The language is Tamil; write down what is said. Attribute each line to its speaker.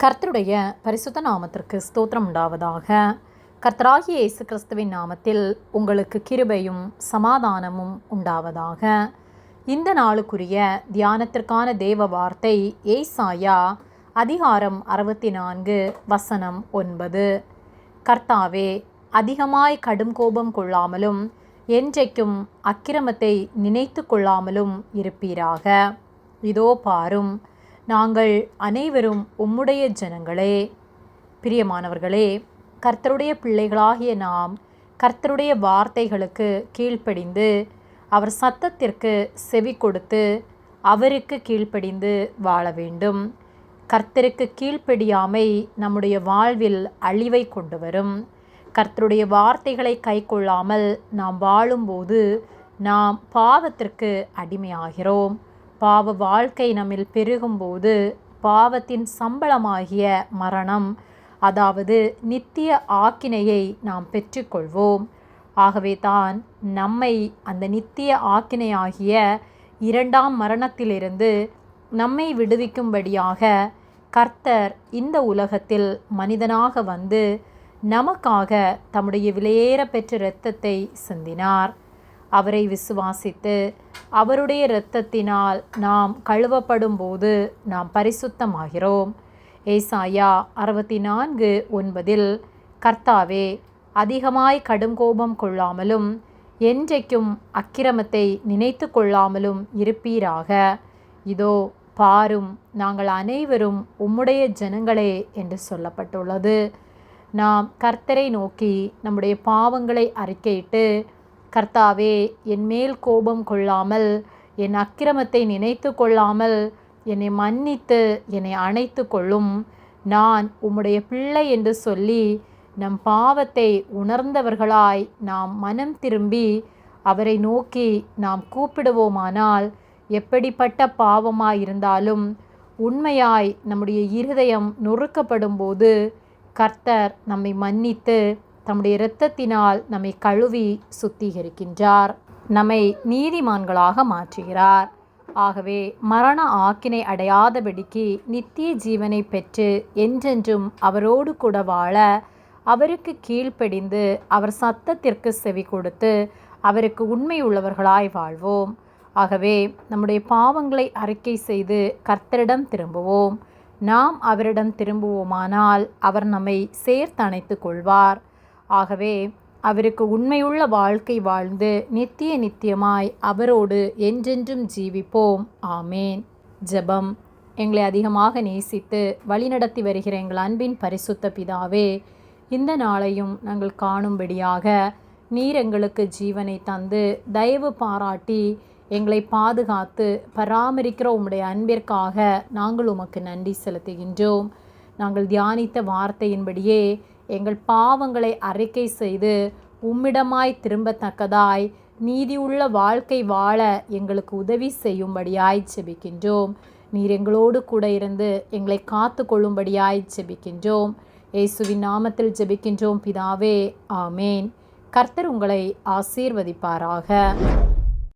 Speaker 1: கர்த்தருடைய பரிசுத்த நாமத்திற்கு ஸ்தோத்திரம் உண்டாவதாக. கர்த்தராகிய இயேசு கிறிஸ்துவின் நாமத்தில் உங்களுக்கு கிருபையும் சமாதானமும் உண்டாவதாக. இந்த நாளுக்குரிய தியானத்திற்கான தேவ வார்த்தை ஏசாயா அதிகாரம் 64 வசனம் 9. கர்த்தாவே, அதிகமாய் கடும் கோபம் கொள்ளாமலும் என்றைக்கும் அக்கிரமத்தை நினைத்து கொள்ளாமலும் இருப்பீராக. இதோ பாரும், நாங்கள் அனைவரும் உம்முடைய ஜனங்களே. பிரியமானவர்களே, கர்த்தருடைய பிள்ளைகளாகிய நாம் கர்த்தருடைய வார்த்தைகளுக்கு கீழ்ப்படிந்து அவர் சத்தத்திற்கு செவி கொடுத்து அவருக்கு கீழ்ப்படிந்து வாழ வேண்டும். கர்த்தருக்கு கீழ்ப்படியாமை நம்முடைய வாழ்வில் அழிவை கொண்டு வரும். கர்த்தருடைய வார்த்தைகளை கை கொள்ளாமல் நாம் வாழும்போது நாம் பாவத்திற்கு அடிமையாகிறோம். பாவ வாழ்க்கை நம்மில் பெருகும்போது பாவத்தின் சம்பளமாகிய மரணம், அதாவது நித்திய ஆக்கினையை நாம் பெற்றுக்கொள்வோம். ஆகவே தான் நம்மை அந்த நித்திய ஆக்கினையாகிய இரண்டாம் மரணத்திலிருந்து நம்மை விடுவிக்கும்படியாக கர்த்தர் இந்த உலகத்தில் மனிதனாக வந்து நமக்காக தம்முடைய விலையேற பெற்ற இரத்தத்தை சிந்தினார். அவரை விசுவாசித்து அவருடைய இரத்தத்தினால் நாம் கழுவப்படும் போது நாம் பரிசுத்தமாகிறோம். ஏசாயா 64:9 கர்த்தாவே, அதிகமாய் கடும் கோபம் கொள்ளாமலும் என்றைக்கும் அக்கிரமத்தை நினைத்து கொள்ளாமலும் இருப்பீராக. இதோ பாரும், நாங்கள் அனைவரும் உம்முடைய ஜனங்களே என்று சொல்லப்பட்டுள்ளது. நாம் கர்த்தரை நோக்கி நம்முடைய பாவங்களை அறிக்கையிட்டு, கர்த்தாவே, என் மேல் கோபம் கொள்ளாமல், என் அக்கிரமத்தை நினைத்து கொள்ளாமல் என்னை மன்னித்து என்னை அணைத்து கொள்ளும், நான் உம்முடைய பிள்ளை என்று சொல்லி நம் பாவத்தை உணர்ந்தவர்களாய் நாம் மனம் திரும்பி அவரை நோக்கி நாம் கூப்பிடுவோமானால், எப்படிப்பட்ட பாவமாயிருந்தாலும் உண்மையாய் நம்முடைய இருதயம் நொறுக்கப்படும் போது கர்த்தர் நம்மை மன்னித்து தம்முடைய இரத்தத்தினால் நம்மை கழுவி சுத்திகரிக்கின்றார், நம்மை நீதிமான்களாக மாற்றுகிறார். ஆகவே மரண ஆக்கினை அடையாதபடிக்கு நித்திய ஜீவனை பெற்று என்றென்றும் அவரோடு கூட வாழ அவருக்கு கீழ்ப்படிந்து அவர் சத்தத்திற்கு செவி கொடுத்து அவருக்கு உண்மை உள்ளவர்களாய் வாழ்வோம். ஆகவே நம்முடைய பாவங்களை அறிக்கை செய்து கர்த்தரிடம் திரும்புவோம். நாம் அவரிடம் திரும்புவோமானால் அவர் நம்மை சேர்த்தணைத்து கொள்வார். ஆகவே அவருக்கு உண்மையுள்ள வாழ்க்கை வாழ்ந்து நித்தியமாய் அவரோடு என்றென்றும் ஜீவிப்போம். ஆமேன். ஜெபம். எங்களை அதிகமாக நேசித்து வழிநடத்தி வருகிற எங்கள் அன்பின் பரிசுத்த பிதாவே, இந்த நாளையும் நாங்கள் காணும்படியாக நீர் எங்களுக்கு ஜீவனை தந்து தயவு பாராட்டி எங்களை பாதுகாத்து பராமரிக்கிற உம்முடைய அன்பிற்காக நாங்கள் உமக்கு நன்றி செலுத்துகின்றோம். நாங்கள் தியானித்த வார்த்தையின்படியே எங்கள் பாவங்களை அறிக்கை செய்து உம்மிடமாய் திரும்பத்தக்கதாய் நீதியுள்ள வாழ்க்கை வாழ எங்களுக்கு உதவி செய்யும்படியாய் ஜெபிக்கின்றோம். நீர் எங்களோடு கூட இருந்து எங்களை காத்து கொள்ளும்படியாய் ஜெபிக்கின்றோம். இயேசுவின் நாமத்தில் ஜெபிக்கின்றோம் பிதாவே. ஆமேன். கர்த்தர் உங்களை ஆசீர்வதிப்பாராக.